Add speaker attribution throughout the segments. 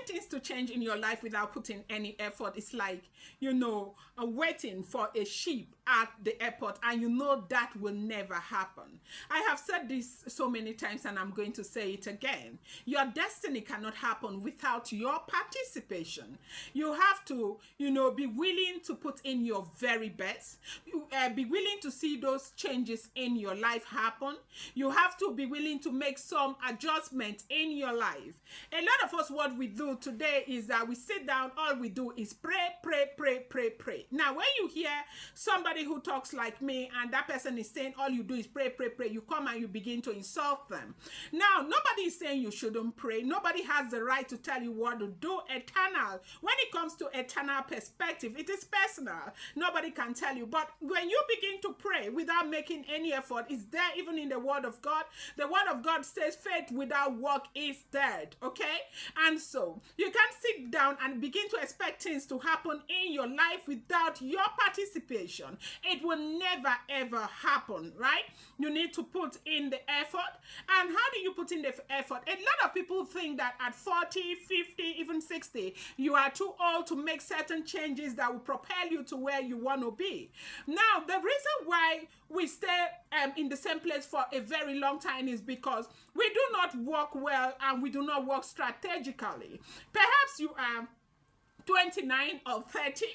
Speaker 1: things to change in your life without putting any effort is like, waiting for a sheep at the airport, and that will never happen. I have said this so many times, and I'm going to say it again. Your destiny cannot happen without your participation. You have to, be willing to put in your very best. Be willing to see those changes in your life happen. You have to be willing to make some adjustments in your life. A lot of us, what we do today is that we sit down, all we do is pray, pray, pray, pray, pray. Now, when you hear somebody who talks like me and that person is saying all you do is pray, pray, pray, you come and you begin to insult them. Now, nobody is saying you shouldn't pray. Nobody has the right to tell you what to do. Eternal. When it comes to eternal perspective, it is personal. Nobody can tell you. But when you begin to pray without making any effort, it's there even in the Word of God. The Word of God says faith without work is dead. Okay? And so, you can't sit down and begin to expect things to happen in your life without your participation. It will never ever happen, right? You need to put in the effort. And how do you put in the effort? A lot of people think that at 40, 50, even 60, you are too old to make certain changes that will propel you to where you want to be. Now, the reason why we stay in the same place for a very long time is because we do not work well and we do not work strategically. Perhaps you are 29 or 30,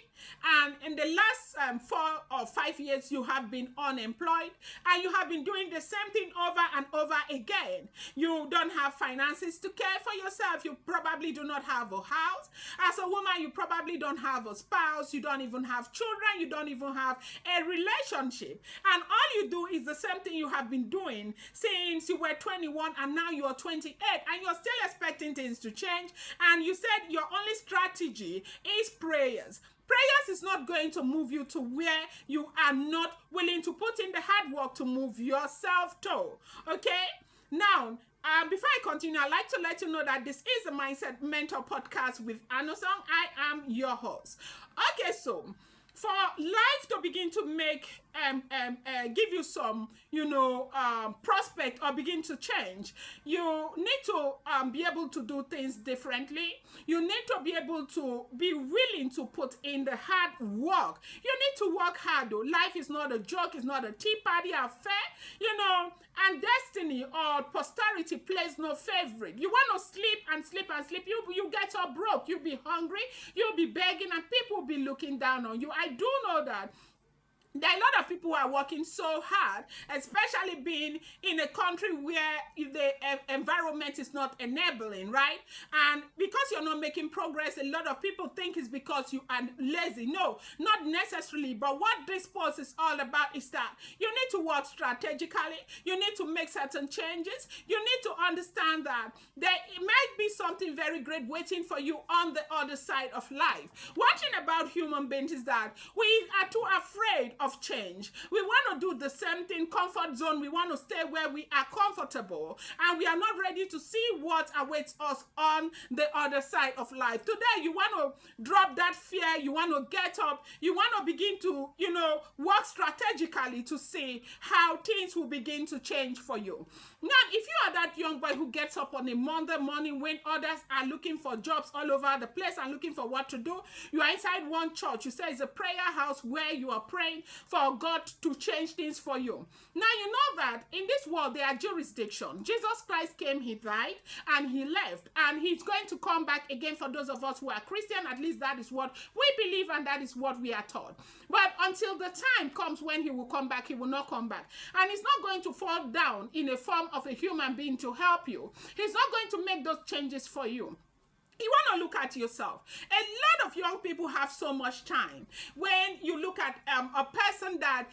Speaker 1: and in the last 4 or 5 years you have been unemployed and you have been doing the same thing over and over again. You don't have finances to care for yourself. You probably do not have a house. As a woman, you probably don't have a spouse. You don't even have children. You don't even have a relationship. And all you do is the same thing you have been doing since you were 21 and now you are 28, and you're still expecting things to change. And you said your only strategy is prayers. Prayers is not going to move you to where you are not willing to put in the hard work to move yourself to. Okay? Now, before I continue, I'd like to let you know that this is a Mindset Mentor podcast with Anosong. I am your host. Okay, so for life to begin to make give you some prospect or begin to change, you need to be able to do things differently. You need to be able to be willing to put in the hard work. You need to work hard though. Life is not a joke. It's not a tea party affair, and destiny or posterity plays no favorite. You want to sleep and sleep and sleep, you get up broke. You'll be hungry, you'll be begging, and people will be looking down on you. I do know that there are a lot of people who are working so hard, especially being in a country where the environment is not enabling, right? And because you're not making progress, a lot of people think it's because you are lazy. No, not necessarily. But what this post is all about is that you need to work strategically. You need to make certain changes. You need to understand that there might be something very great waiting for you on the other side of life. One thing about human beings is that we are too afraid of change. We want to do the same thing, comfort zone. We want to stay where we are comfortable, and we are not ready to see what awaits us on the other side of life. Today, you want to drop that fear. You want to get up. You want to begin to, work strategically to see how things will begin to change for you. Now, if you are that young boy who gets up on a Monday morning when others are looking for jobs all over the place and looking for what to do, you are inside one church. You say it's a prayer house where you are praying for God to change things for you. Now, you know that in this world, there are jurisdictions. Jesus Christ came, he died, and he left. And he's going to come back again for those of us who are Christian. At least that is what we believe, and that is what we are taught. But until the time comes when he will come back, he will not come back. And he's not going to fall down in a form of a human being to help you. He's not going to make those changes for you. You want to look at yourself. A lot of young people have so much time. When you look at a person that,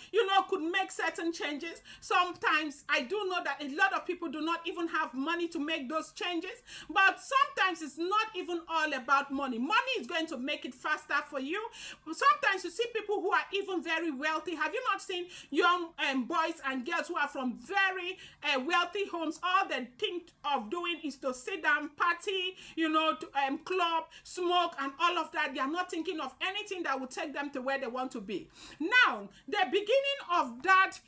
Speaker 1: could make certain changes, sometimes I do know that a lot of people do not even have money to make those changes. But sometimes it's not even all about money. Money is going to make it faster for you. Sometimes you see people who are even very wealthy. Have you not seen young boys and girls who are from very wealthy homes? All they think of doing is to sit down, party, to club, smoke, and all of that. They are not thinking of anything that will take them to where they want to be. Now, the beginning of that,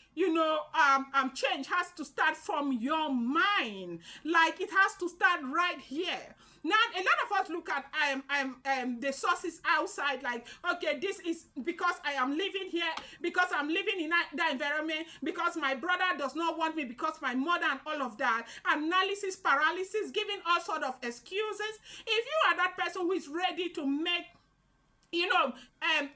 Speaker 1: change has to start from your mind. Like, it has to start right here. Now, a lot of us look at the sources outside, like, okay, this is because I am living here, because I'm living in that environment, because my brother does not want me, because my mother, and all of that. Analysis paralysis, giving all sort of excuses. If you are that person who is ready to make,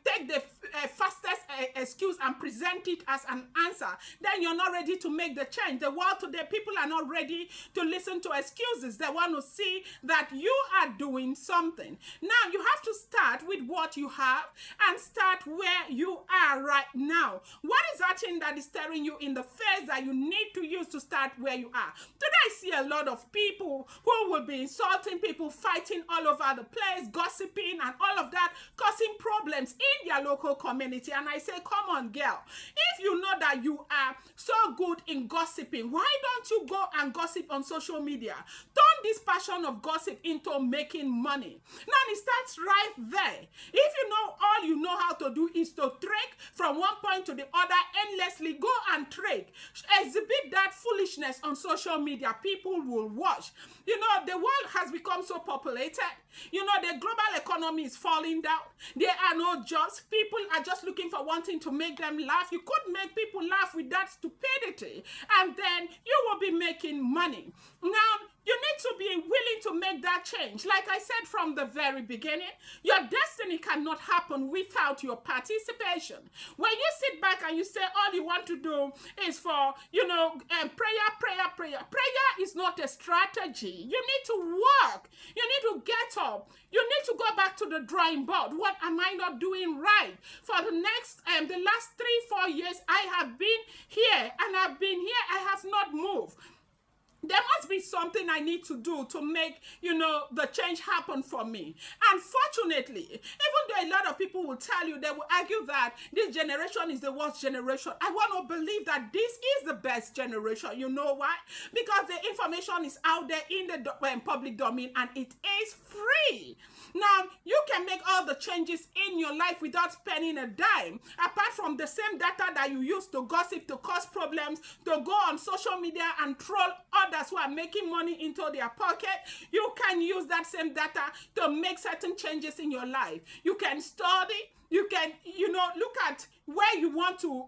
Speaker 1: take the fastest excuse and present it as an answer, then you're not ready to make the change. The world today, people are not ready to listen to excuses. They want to see that you are doing something. Now, you have to start with what you have and start where you are right now. What is that thing that is staring you in the face that you need to use to start where you are? Today, I see a lot of people who will be insulting people, fighting all over the place, gossiping and all of that, causing problems in their local community. And I say, come on, girl, if you know that you are so good in gossiping, why don't you go and gossip on social media? Turn this passion of gossip into making money. Now it starts right there. If you know all you know how to do is to trek from one point to the other endlessly, go and trek. Exhibit that foolishness on social media. People will watch. The world has become so populated. The global economy is falling down. There are no jobs. People are just looking for one thing to make them laugh. You could make people laugh with that stupidity, and then you will be making money. Now, you need to be willing to make that change. Like I said from the very beginning, your destiny cannot happen without your participation. When you sit back and you say all you want to do is for, prayer. Prayer is not a strategy. You need to work. You need to get up. You need to go back to the drawing board. What am I not doing right? For the last 3-4 years, I have been here, and I've been here. I have not moved. There must be something I need to do to make, the change happen for me. Unfortunately, even though a lot of people will tell you, they will argue that this generation is the worst generation, I want to believe that this is the best generation. You know why? Because the information is out there in the public domain, and it is free. Now, you can make all the changes in your life without spending a dime, apart from the same data that you use to gossip, to cause problems, to go on social media and troll others who are making money into their pocket. You can use that same data to make certain changes in your life. You can study. You can, look at where you want to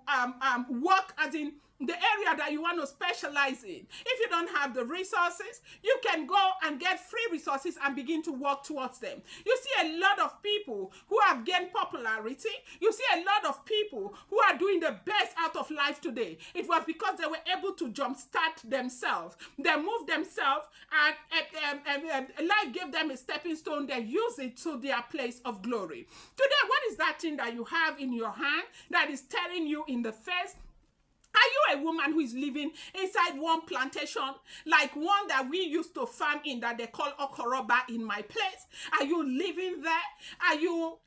Speaker 1: work, as in the area that you want to specialize in. If you don't have the resources, you can go and get free resources and begin to work towards them. You see a lot of people who have gained popularity. You see a lot of people who are doing the best out of life today. It was because they were able to jumpstart themselves. They moved themselves, and life gave them a stepping stone. They use it to their place of glory. Today, what is that thing that you have in your hand that is staring you in the face? Are you a woman who is living inside one plantation, like one that we used to farm in that they call Okoroba in my place? Are you living there? Are you,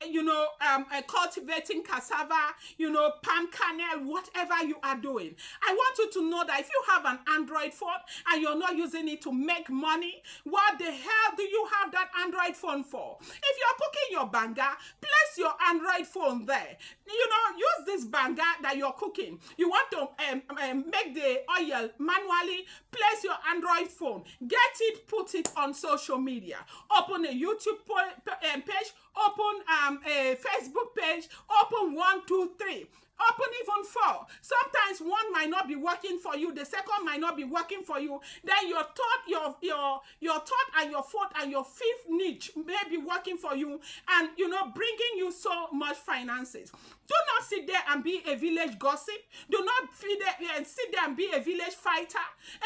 Speaker 1: cultivating cassava, palm kernel, whatever you are doing? I want you to know that if you have an Android phone and you're not using it to make money, what the hell do you have that Android phone for? If you're cooking your banga, place your Android phone there. Use this banga that you're cooking. You want to make the oil manually, place your Android phone, get it, put it on social media, open a YouTube page, open a Facebook page, open 1, 2, 3. Open even 4. Sometimes one might not be working for you, the second might not be working for you. Then your third, your third and your fourth and your fifth niche may be working for you, and bringing you so much finances. Do not sit there and be a village gossip. Do not sit there and be a village fighter.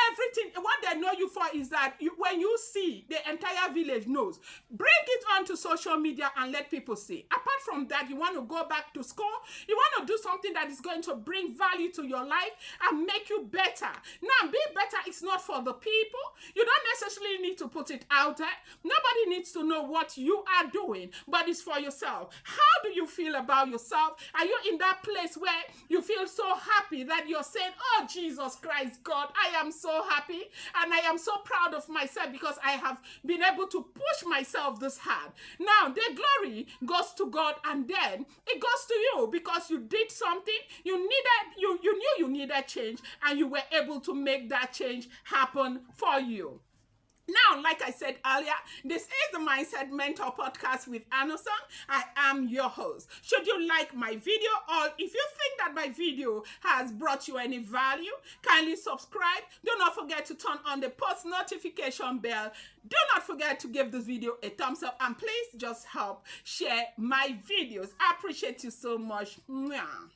Speaker 1: Everything, what they know you for is that when you see, the entire village knows. Bring it onto social media and let people see. Apart from that, you want to go back to school. You want to do something that is going to bring value to your life and make you better. Now, being better is not for the people. You don't necessarily need to put it out there. Nobody needs to know what you are doing, but it's for yourself. How do you feel about yourself? Are you in that place where you feel so happy that you're saying, oh, Jesus Christ, God, I am so happy and I am so proud of myself because I have been able to push myself this hard. Now, the glory goes to God, and then it goes to you because you did something, you knew you needed change, and you were able to make that change happen for you. Now, like I said earlier, this is the Mindset Mentor Podcast with Anosong. I am your host. Should you like my video, or if you think that my video has brought you any value, kindly subscribe. Do not forget to turn on the post notification bell. Do not forget to give this video a thumbs up, and please just help share my videos. I appreciate you so much. Mwah.